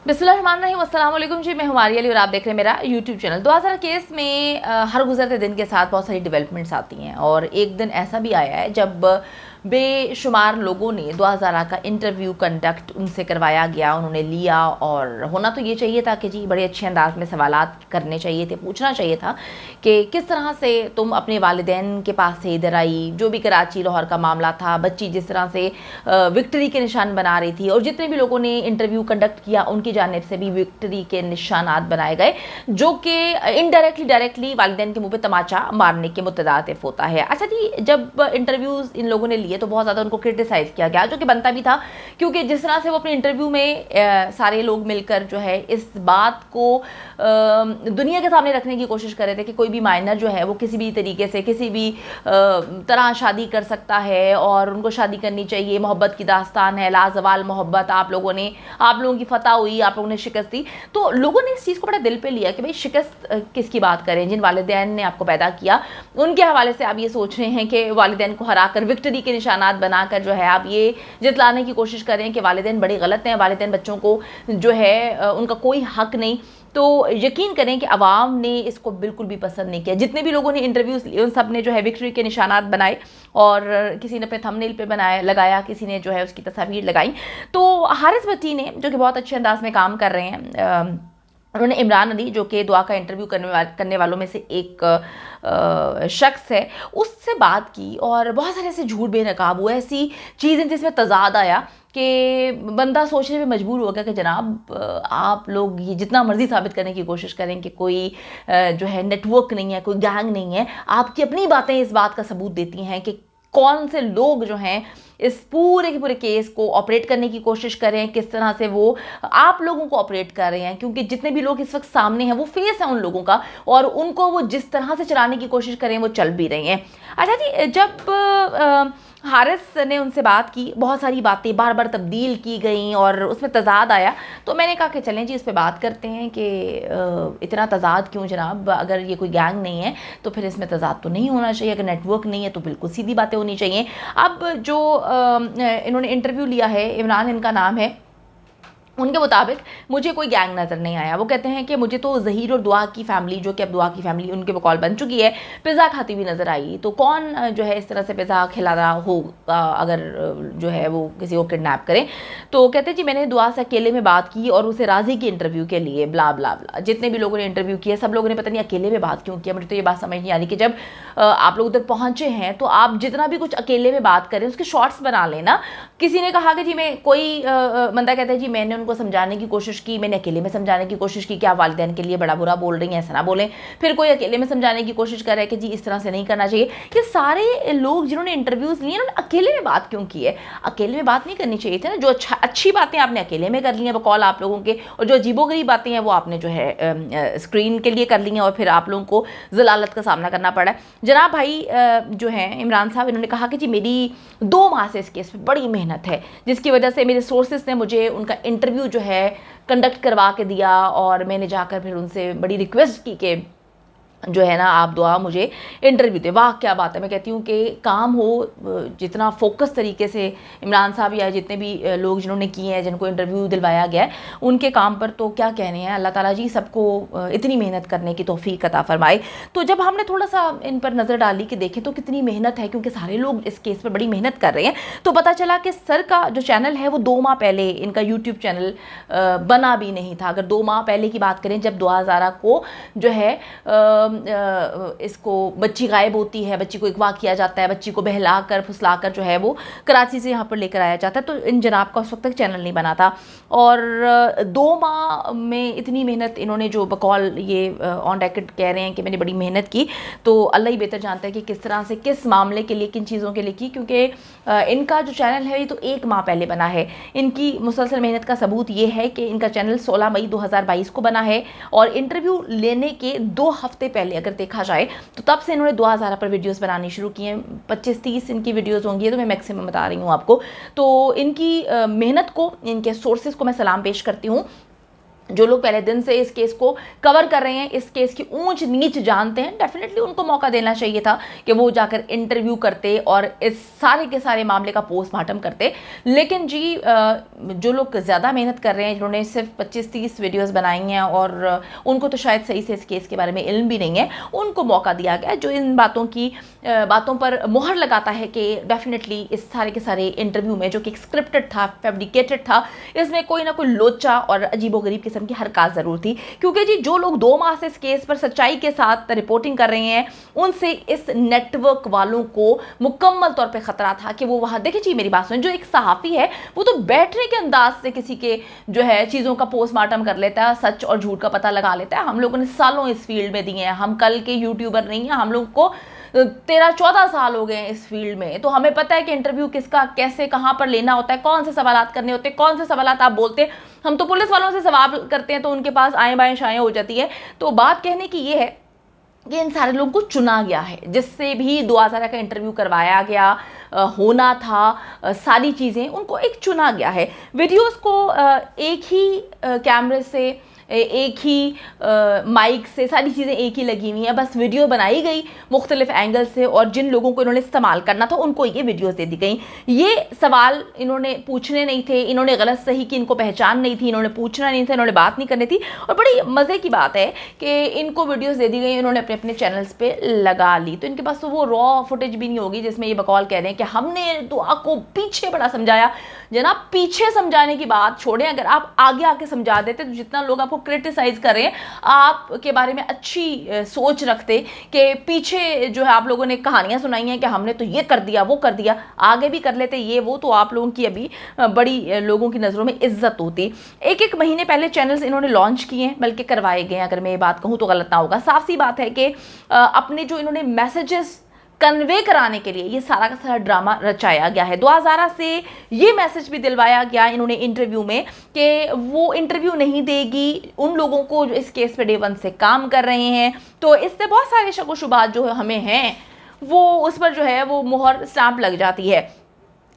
बिस्मिल्लाहिर्रहमानिर्रहीम, अस्सलाम वालेकुम जी। मैं हूं आरिया अली और आप देख रहे हैं मेरा यूट्यूब चैनल। 2000 केस में हर गुजरते दिन के साथ बहुत सारी डेवलपमेंट्स आती हैं और एक दिन ऐसा भी आया है जब बेशुमार लोगों ने 2000 का इंटरव्यू कंडक्ट उनसे करवाया गया, उन्होंने लिया। और होना तो ये चाहिए था कि जी बड़े अच्छे अंदाज में सवालात करने चाहिए थे, पूछना चाहिए था कि किस तरह से तुम अपने वालिदैन के पास से इधर आई, जो भी कराची लाहौर का मामला था, बच्ची जिस तरह से विक्ट्री के निशान बना रही थी और जितने भी लोगों ने इंटरव्यू कंडक्ट किया उनकी जानिब से भी विक्ट्री के निशानात बनाए गए, जो कि इनडायरेक्टली डायरेक्टली वालिदैन के मुंह पे तमाचा मारने के मुतरादिफ होता है। अच्छा जी, जब इंटरव्यूज़ इन लोगों ने लिए तो बहुत ज़्यादा उनको क्रिटिसाइज़ किया गया, जो कि बनता भी था, क्योंकि जिस तरह से वो अपने इंटरव्यू में सारे लोग मिलकर जो है इस बात को दुनिया के सामने रखने की कोशिश कर रहे थे कि कोई भी माइनर जो है वो किसी भी तरीके से किसी भी तरह शादी कर सकता है और उनको शादी करनी चाहिए, मोहब्बत की दास्तान है, लाजवाल मोहब्बत, आप लोगों की फतह हुई, आप लोगों ने शिकस्त दी। तो लोगों ने इस चीज़ को बड़ा दिल पे लिया कि भाई शिकस्त किसकी बात करें, जिन वालिदैन ने आपको पैदा किया उनके हवाले से आप ये सोच रहे हैं कि वालिदैन को हरा कर विक्ट्री के निशानात बनाकर जो है आप ये जितलाने की कोशिश करें कि वालिदैन बड़े गलत हैं, वालिदैन बच्चों को जो है उनका कोई हक नहीं। तो यकीन करें कि अवाम ने इसको बिल्कुल भी पसंद नहीं किया। जितने भी लोगों ने इंटरव्यूज़ लिए उन सब ने जो है विक्ट्री के निशानात बनाए और किसी ने अपने थंबनेल पे लगाया, किसी ने जो है उसकी तस्वीर लगाई। तो हारिस भट्टी ने, जो कि बहुत अच्छे अंदाज में काम कर रहे हैं, उन्होंने इमरान अली, जो कि दुआ का इंटरव्यू करने वालों में से एक शख्स है, उससे बात की और बहुत सारे ऐसे झूठ बेनकाब हुए, ऐसी चीज़ें जिसमें तजाद आया कि बंदा सोचने में मजबूर हो गया कि जनाब आप लोग ये जितना मर्जी साबित करने की कोशिश करें कि कोई जो है नेटवर्क नहीं है, कोई गैंग नहीं है, आपकी अपनी बातें इस बात का सबूत देती हैं कि कौन से लोग जो हैं इस पूरे के पूरे केस को ऑपरेट करने की कोशिश कर रहे हैं, किस तरह से वो आप लोगों को ऑपरेट कर रहे हैं। क्योंकि जितने भी लोग इस वक्त सामने हैं वो फेस है उन लोगों का और उनको वो जिस तरह से चलाने की कोशिश कर रहे हैं वो चल भी रहे हैं। अच्छा जी, जब हारिस ने उनसे बात की, बहुत सारी बातें बार बार तब्दील की गई और उसमें तजाद आया, तो मैंने कहा कि चलें जी इस पे बात करते हैं कि इतना तजाद क्यों जनाब, अगर ये कोई गैंग नहीं है तो फिर इसमें तजाद तो नहीं होना चाहिए, अगर नेटवर्क नहीं है तो बिल्कुल सीधी बातें होनी चाहिए। अब जो इन्होंने इंटरव्यू लिया है, इमरान इनका नाम है, उनके मुताबिक मुझे कोई गैंग नज़र नहीं आया। वो कहते हैं कि मुझे तो ज़हीर और दुआ की फैमिली, जो कि अब दुआ की फैमिली उनके बकौल बन चुकी है, पिज़्ज़ा खाती हुई नज़र आई। तो कौन जो है इस तरह से पिज़्ज़ा खिला रहा होगा अगर जो है वो किसी को किडनैप करें। तो कहते जी मैंने दुआ से अकेले में बात की और उसे राज़ी की इंटरव्यू के लिए, ब्ला ब्ला ब्ला। जितने भी लोगों ने इंटरव्यू किया सब लोगों ने पता नहीं अकेले में बात क्यों किया, मुझे तो ये बात समझ नहीं आ रही कि जब आप लोग उधर पहुँचे हैं तो आप जितना भी कुछ अकेले में बात करें उसके शॉर्ट्स बना लेना। किसी ने कहा कि जी मैं कोई बंदा कहता है जी मैंने उनको समझाने की कोशिश की, मैंने अकेले में समझाने की कोशिश की कि आप वालिदैन के लिए बड़ा बुरा बोल रही हैं, ऐसा ना बोलें। फिर कोई अकेले में समझाने की कोशिश कर रहा है कि जी इस तरह से नहीं करना चाहिए। ये सारे लोग जिन्होंने इंटरव्यूज़ लिए उन्होंने अकेले में बात क्यों की है? अकेले में बात नहीं करनी चाहिए थी ना। जो अच्छी बातें आपने अकेले में कर ली हैं बकौल आप लोगों के, और जो अजीबोगरीब बातें हैं वो आपने जो है स्क्रीन के लिए कर ली हैं और फिर आप लोगों को ज़लालत का सामना करना पड़ा है। जनाब भाई जो हैं इमरान साहब, इन्होंने कहा कि जी मेरी 2 माह से इस केस में बड़ी मेहनत है, जिसकी वजह से मेरे सोर्सेस ने मुझे उनका इंटरव्यू जो है कंडक्ट करवा के दिया और मैंने जाकर फिर उनसे बड़ी रिक्वेस्ट की कि जो है ना आप दुआ मुझे इंटरव्यू दे। वाह क्या बात है। मैं कहती हूँ कि काम हो जितना फोकस तरीके से इमरान साहब या जितने भी लोग जिन्होंने किए हैं, जिनको इंटरव्यू दिलवाया गया है, उनके काम पर तो क्या कहने हैं। अल्लाह ताला जी सबको इतनी मेहनत करने की तौफीक अता फरमाए। तो जब हमने थोड़ा सा इन पर नज़र डाली कि देखें तो कितनी मेहनत है, क्योंकि सारे लोग इस केस पर बड़ी मेहनत कर रहे हैं, तो पता चला कि सर का जो चैनल है वो 2 माह पहले इनका यूट्यूब चैनल बना भी नहीं था। अगर 2 माह पहले की बात करें, जब 2000 को जो है इसको बच्ची गायब होती है, बच्ची को अगवा किया जाता है, बच्ची को बहला कर फुसला कर जो है वो कराची से यहाँ पर लेकर आया जाता है, तो इन जनाब का उस वक्त तक चैनल नहीं बना था। और 2 माह में इतनी मेहनत इन्होंने, जो बकौल ये ऑन रेकॉर्ड कह रहे हैं कि मैंने बड़ी मेहनत की, तो अल्लाह ही बेहतर जानता है कि किस तरह से, किस मामले के लिए, किन चीज़ों के लिए की। क्योंकि इनका जो चैनल है ये तो 1 माह पहले बना है। इनकी मुसलसल मेहनत का सबूत ये है कि इनका चैनल 16 मई 2022 को बना है और इंटरव्यू लेने के 2 हफ्ते पहले अगर देखा जाए तो तब से इन्होंने 2000 पर वीडियोस बनानी शुरू की हैं। 25-30 इनकी वीडियोस होंगी, तो मैं मैक्सिमम बता रही हूँ आपको। तो इनकी मेहनत को, इनके सोर्सेज को मैं सलाम पेश करती हूँ। जो लोग पहले दिन से इस केस को कवर कर रहे हैं, इस केस की ऊंच नीच जानते हैं, डेफिनेटली उनको मौका देना चाहिए था कि वो जाकर इंटरव्यू करते और इस सारे के सारे मामले का पोस्टमार्टम करते। लेकिन जी जो लोग ज़्यादा मेहनत कर रहे हैं, जिन्होंने सिर्फ 25-30 वीडियोस बनाई हैं और उनको तो शायद सही से इस केस के बारे में इल्म भी नहीं है, उनको मौका दिया गया। जो इन बातों पर मुहर लगाता है कि डेफिनेटली इस सारे के सारे इंटरव्यू में, जो कि स्क्रिप्टेड था, फैब्रिकेटेड था, इसमें कोई ना कोई लोचा और अजीबोगरीब किस्म की हरकत ज़रूर थी। क्योंकि जी जो लोग 2 माह से इस केस पर सच्चाई के साथ रिपोर्टिंग कर रहे हैं, उनसे इस नेटवर्क वालों को मुकम्मल तौर पे ख़तरा था कि वो वहाँ, देखिए जी मेरी बात सुन, जो एक सहाफ़ी है वो तो बैठने के अंदाज से किसी के जो है चीज़ों का पोस्टमार्टम कर लेता है, सच और झूठ का पता लगा लेता है। हम लोगों ने सालों इस फील्ड में दिए हैं, हम कल के यूट्यूबर नहीं हैं, हम लोग को 13-14 साल हो गए हैं इस फील्ड में, तो हमें पता है कि इंटरव्यू किसका कैसे कहाँ पर लेना होता है, कौन से सवालात करने होते हैं, कौन से सवालात आप बोलते हैं। हम तो पुलिस वालों से सवाल करते हैं तो उनके पास आएँ बाएँ शाएँ हो जाती है। तो बात कहने की ये है कि इन सारे लोगों को चुना गया है, जिससे भी दुआ ज़ारा का इंटरव्यू करवाया गया होना था, सारी चीज़ें उनको एक चुना गया है। वीडियोस को एक ही कैमरे से, एक ही माइक से, सारी चीज़ें एक ही लगी हुई हैं, बस वीडियो बनाई गई मुख्तलिफ एंगल से और जिन लोगों को इन्होंने इस्तेमाल करना था उनको ये वीडियोस दे दी गई। ये सवाल इन्होंने पूछने नहीं थे, इन्होंने गलत सही की इनको पहचान नहीं थी, इन्होंने पूछना नहीं था, इन्होंने बात नहीं करनी थी। और बड़ी मज़े की बात है कि इनको वीडियोज़ दे दी गई, इन्होंने अपने अपने चैनल्स पर लगा ली, तो इनके पास तो वो रॉ फुटेज भी नहीं होगी जिसमें ये बकौल कह रहे हैं कि हमने दुआ को पीछे बड़ा समझाया। जनाब, पीछे समझाने की बात छोड़ें, अगर आप आगे आके समझा देते तो जितना लोग आपको क्रिटिसाइज कर रहे हैं, आपके बारे में अच्छी सोच रखते कि पीछे जो है आप लोगों ने कहानियां सुनाई हैं कि हमने तो ये कर दिया, वो कर दिया, आगे भी कर लेते ये वो, तो आप लोगों की अभी बड़ी लोगों की नज़रों में इज्जत होती। एक महीने पहले चैनल्स इन्होंने लॉन्च किए हैं, बल्कि करवाए गए हैं, अगर मैं ये बात कहूँ तो गलत ना होगा। साफ सी बात है कि अपने जो इन्होंने मैसेजेस कन्वे कराने के लिए ये सारा का सारा ड्रामा रचाया गया है। दुआ ज़ारा से ये मैसेज भी दिलवाया गया इन्होंने इंटरव्यू में कि वो इंटरव्यू नहीं देगी उन लोगों को जो इस केस पे डे 1 से काम कर रहे हैं। तो इससे बहुत सारे शक व शुबात जो हमें हैं वो उस पर जो है वो मुहर स्टैंप लग जाती है।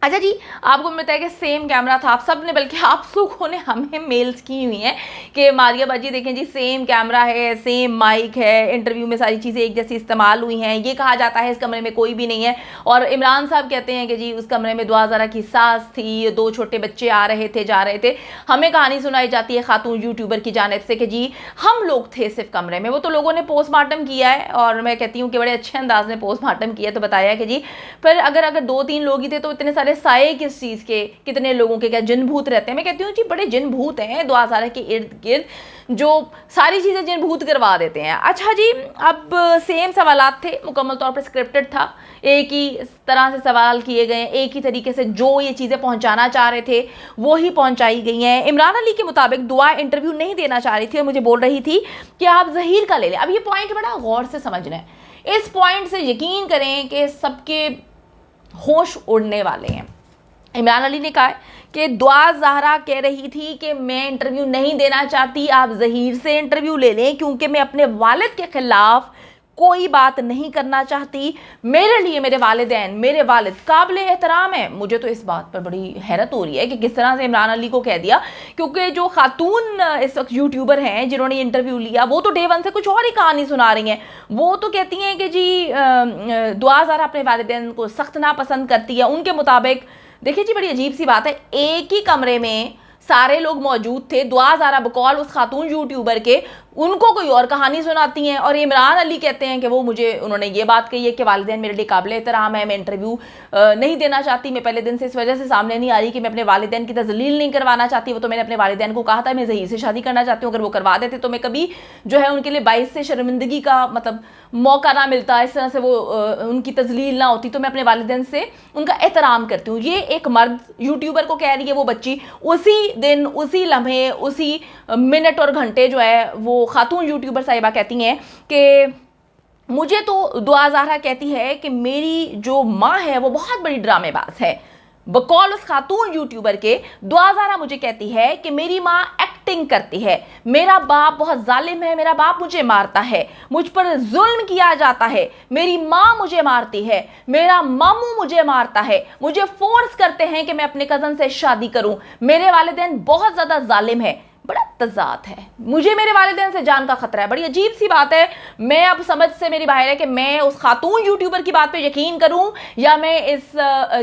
अच्छा जी, आपको बताया कि सेम कैमरा था, आप सब ने, बल्कि आप लोगों ने हमें मेल्स की हुई हैं कि मारिया बाजी देखें जी सेम कैमरा है, सेम माइक है, इंटरव्यू में सारी चीज़ें एक जैसी इस्तेमाल हुई हैं, ये कहा जाता है इस कमरे में कोई भी नहीं है। और इमरान साहब कहते हैं कि जी उस कमरे में दुआ ज़ारा की सास थी, 2 छोटे बच्चे आ रहे थे जा रहे थे। हमें कहानी सुनाई जाती है खातून यूट्यूबर की जानिब से कि जी हम लोग थे सिर्फ कमरे में। वो तो लोगों ने पोस्टमार्टम किया है और मैं कहती हूँ कि बड़े अच्छे अंदाज में पोस्टमार्टम किया, तो बताया कि जी पर अगर 2-3 लोग ही थे तो इतने सारे साए किस चीज़ के, कितने लोगों के क्या जिन भूत रहते हैं। मैं कहती हूँ जी बड़े जिन भूत हैं दुआ ज़ारा के इर्द गिर्द जो सारी चीज़ें जिन भूत करवा देते हैं। अच्छा जी, अब सेम सवालात थे, मुकम्मल तौर पर स्क्रिप्टेड था, एक ही तरह से सवाल किए गए, एक ही तरीके से जो ये चीज़ें पहुंचाना चाह रहे थे वो ही पहुंचाई गई हैं। इमरान अली के मुताबिक दुआ इंटरव्यू नहीं देना चाह रही थी और मुझे बोल रही थी कि आप ज़हीर का ले लें। अब ये पॉइंट बड़ा गौर से समझना है, इस पॉइंट से यकीन करें कि सबके होश उड़ने वाले हैं। इमरान अली ने कहा कि दुआ ज़ाहरा कह रही थी कि मैं इंटरव्यू नहीं देना चाहती, आप ज़हीर से इंटरव्यू ले लें क्योंकि मैं अपने वालिद के ख़िलाफ़ कोई बात नहीं करना चाहती। मेरे लिए मेरे वालिदैन, मेरे वालिद काबिल एहतराम है। मुझे तो इस बात पर बड़ी हैरत हो रही है कि किस तरह से इमरान अली को कह दिया, क्योंकि जो खातून इस वक्त यूट्यूबर हैं जिन्होंने इंटरव्यू लिया वो तो डे 1 से कुछ और ही कहानी सुना रही हैं। वो तो कहती हैं कि जी दुआ ज़ारा अपने वालिदैन को सख्त नापसंद करती है। उनके मुताबिक देखिए जी बड़ी अजीब सी बात है, एक ही कमरे में सारे लोग मौजूद थे, दुआ ज़ारा बकौल उस खातून यूट्यूबर के उनको कोई और कहानी सुनाती हैं और इमरान अली कहते हैं कि वो उन्होंने ये बात कही है कि वालिदैन मेरे लिए काबिल एहतराम है, मैं इंटरव्यू नहीं देना चाहती, मैं पहले दिन से इस वजह से सामने नहीं आ रही कि मैं अपने वालिदैन की तज़लील नहीं करवाना चाहती। वो तो मैंने अपने वालिदैन को कहा था मैं ज़हीर से शादी करना चाहती हूँ, अगर वो करवा देते तो मैं कभी जो है उनके लिए 22 से शर्मिंदगी का मतलब मौका ना मिलता, इस तरह से वो उनकी तज़लील ना होती, तो मैं अपने वालिदैन से उनका एहतराम करती हूँ। ये एक मर्द यूट्यूबर को कह रही है वो बच्ची, उसी दिन, उसी लम्हे, उसी मिनट और घंटे जो है वो खातून यूट्यूबर साहिबा कहती हैं कि मुझे तो दुआ ज़ाहरा कहती है कि मेरी जो माँ है वो बहुत बड़ी ड्रामेबाज है। बकौल उस खातून यूट्यूबर के दुआ ज़ाहरा मुझे कहती है कि मेरी माँ एक्टिंग करती है, मेरा बाप बहुत जालिम है, मेरा बाप मुझे मारता है, मुझ पर जुल्म किया जाता है, मेरी माँ मुझे मारती है, मेरा मामू मुझे मारता है, मुझे फोर्स करते हैं कि मैं अपने कज़न से शादी करूं, मेरे वालिदैन बहुत ज़्यादा जालिम है। बड़ा तज़ाद है। मुझे मेरे वालिदैन से जान का खतरा है। बड़ी अजीब सी बात है। मैं अब समझ से मेरी बाहर है कि मैं उस खातून यूट्यूबर की बात पे यकीन करूं या मैं इस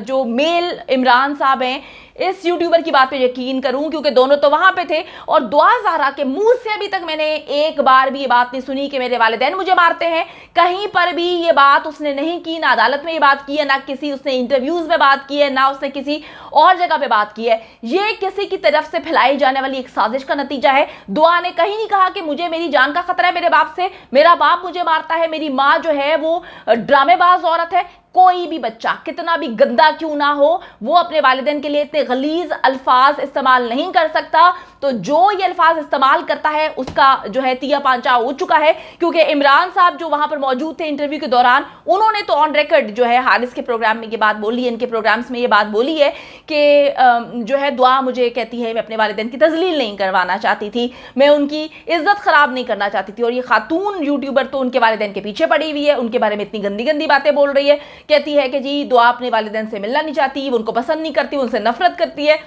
जो मेल इमरान साहब हैं इस यूट्यूबर की बात पे यकीन करूं, क्योंकि दोनों तो वहां पे थे। और दुआ ज़हरा के मुंह से अभी तक मैंने एक बार भी ये बात नहीं सुनी कि मेरे वालिदैन मुझे मारते हैं। कहीं पर भी ये बात उसने नहीं की, ना अदालत में ये बात की है, ना किसी उसने इंटरव्यूज़ में बात की है, ना उसने किसी और जगह पे बात की है। ये किसी की तरफ से फैलाई जाने वाली एक साजिश का नतीजा है। दुआ ने कहीं नहीं कहा कि मुझे मेरी जान का खतरा है मेरे बाप से, मेरा बाप मुझे मारता है, मेरी माँ जो है वो ड्रामेबाज औरत है। कोई भी बच्चा कितना भी गंदा क्यों ना हो, वो अपने वालिदैन के लिए इतने गलीज अल्फाज इस्तेमाल नहीं कर सकता। तो जो ये अल्फाज इस्तेमाल करता है उसका जो है तिया पांचा हो चुका है, क्योंकि इमरान साहब जो वहां पर मौजूद थे इंटरव्यू के दौरान, उन्होंने तो ऑन रिकॉर्ड जो है हारिस के प्रोग्राम में ये बात बोली है, इनके प्रोग्राम्स में ये बात बोली है कि जो है दुआ मुझे कहती है मैं अपने वालिदैन की तजलील नहीं करवाना चाहती थी, मैं उनकी इज्जत खराब नहीं करना चाहती थी। और ये खातून यूट्यूबर तो उनके वालिदैन के पीछे पड़ी हुई है, उनके बारे में इतनी गंदी गंदी बातें बोल रही है, कहती है कि जी दुआ अपने वालिदैन से मिलना नहीं चाहती, वो उनको पसंद नहीं करती, उनसे नफरत करती है।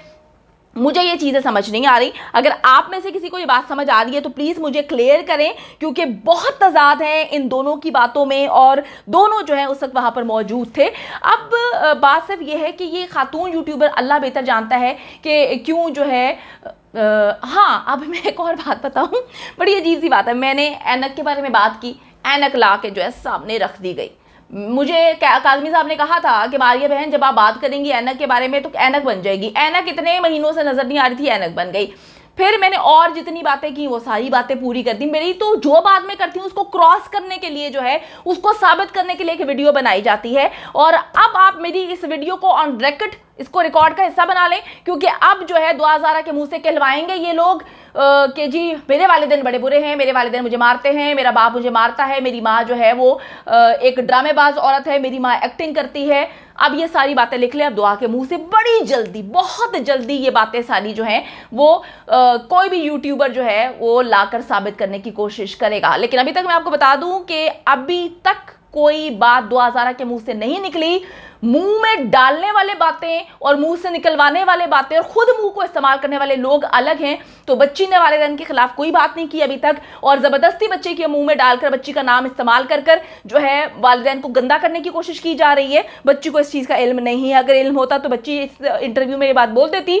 मुझे ये चीज़ें समझ नहीं आ रही। अगर आप में से किसी को ये बात समझ आ रही है तो प्लीज़ मुझे क्लियर करें, क्योंकि बहुत तज़ाद है इन दोनों की बातों में और दोनों जो है उस वक्त वहाँ पर मौजूद थे। अब बात सिर्फ ये है कि ये खातून यूट्यूबर अल्लाह बेहतर जानता है कि क्यों जो है हाँ, अब मैं एक और बात बताऊँ, बड़ी अजीब सी बात है। मैंने ऐनक के बारे में बात की, ऐनक ला के जो है सामने रख दी गई। मुझे काज़मी साहब ने कहा था कि मारिया बहन जब आप बात करेंगी ऐनक के बारे में तो ऐनक बन जाएगी। ऐनक इतने महीनों से नज़र नहीं आ रही थी, ऐनक बन गई। फिर मैंने और जितनी बातें की वो सारी बातें पूरी कर दी। मेरी तो जो बात मैं करती हूँ उसको क्रॉस करने के लिए जो है, उसको साबित करने के लिए एक वीडियो बनाई जाती है। और अब आप मेरी इस वीडियो को ऑन रिकॉर्ड, इसको रिकॉर्ड का हिस्सा बना लें, क्योंकि अब जो है दुआ ज़हरा के मुंह से कहलवाएंगे ये लोग कि जी मेरे वालिदैन बड़े बुरे हैं, मेरे वालिदैन मुझे मारते हैं, मेरा बाप मुझे मारता है, मेरी माँ जो है वो एक ड्रामेबाज औरत है, मेरी माँ एक्टिंग करती है। अब ये सारी बातें लिख लें अब दुआ के मुंह से, बड़ी जल्दी, बहुत जल्दी ये बातें सारी जो हैं वो कोई भी यूट्यूबर जो है वो लाकर साबित करने की कोशिश करेगा। लेकिन अभी तक मैं आपको बता दूं कि अभी तक कोई बात दुआ ज़हरा के मुंह से नहीं निकली। मुंह में डालने वाले बातें और मुंह से निकलवाने वाले बातें और खुद मुंह को इस्तेमाल करने वाले लोग अलग हैं। तो बच्ची ने वालिदैन के खिलाफ कोई बात नहीं की अभी तक, और ज़बरदस्ती बच्चे के मुंह में डालकर बच्ची का नाम इस्तेमाल कर कर जो है वालिदैन को गंदा करने की कोशिश की जा रही है। बच्ची को इस चीज़ का इल्म नहीं है। अगर इल्म होता तो बच्ची इस इंटरव्यू में ये बात बोल देती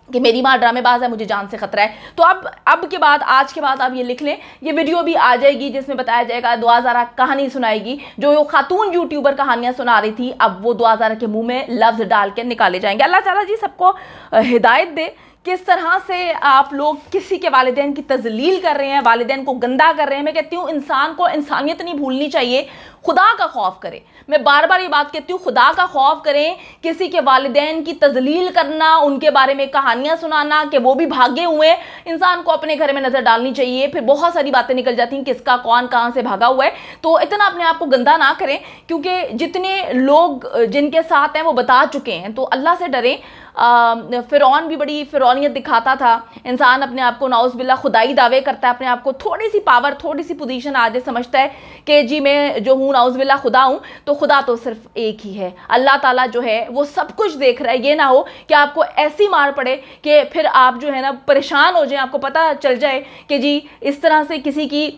कि मेरी माँ ड्रामेबाज है, मुझे जान से खतरा है। तो अब के बाद, आज के बाद आप ये लिख लें, ये वीडियो भी आ जाएगी जिसमें बताया जाएगा, दुआ ज़हरा कहानी सुनाएगी। जो वो खातून यूट्यूबर कहानियाँ सुना रही थी, अब वो दुआ ज़हरा के मुंह में लफ्ज़ डाल के निकाले जाएंगे। अल्लाह ताला जी सबको हिदायत दे। किस तरह से आप लोग किसी के वालिदैन की तजलील कर रहे हैं, वालिदैन को गंदा कर रहे हैं। मैं कहती हूँ इंसान को इंसानियत नहीं भूलनी चाहिए, खुदा का खौफ करें। मैं बार बार ये बात कहती हूँ, खुदा का खौफ करें। किसी के वालिदैन की तजलील करना, उनके बारे में कहानियाँ सुनाना कि वो भी भागे हुए हैं, इंसान को अपने घर में नज़र डालनी चाहिए। फिर बहुत सारी बातें निकल जाती हैं, किसका कौन कहाँ से भागा हुआ है। तो इतना अपने आप को गंदा ना करें, क्योंकि जितने लोग जिनके साथ हैं वो बता चुके हैं। तो अल्लाह से डरें। फ़िरौन भी बड़ी फ़िरौनियत दिखाता था। इंसान अपने आप को नाउज़ बिल्ला खुदाई दावे करता है, अपने आप को थोड़ी सी पावर, थोड़ी सी पोजीशन आ जाए, समझता है कि जी मैं जो हूँ नाउज़ बिल्ला खुदा हूँ। तो खुदा तो सिर्फ एक ही है। अल्लाह ताला जो है वो सब कुछ देख रहा है। ये ना हो कि आपको ऐसी मार पड़े कि फिर आप जो है ना परेशान हो जाए, आपको पता चल जाए कि जी इस तरह से किसी की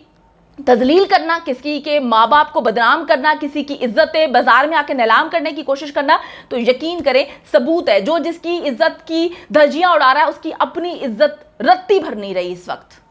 तजलील करना, किसी के माँ बाप को बदनाम करना, किसी की इज्जतें बाजार में आके नीलाम करने की कोशिश करना, तो यकीन करें सबूत है। जो जिसकी इज्जत की धज्जियां उड़ा रहा है उसकी अपनी इज्जत रत्ती भर नहीं रही इस वक्त।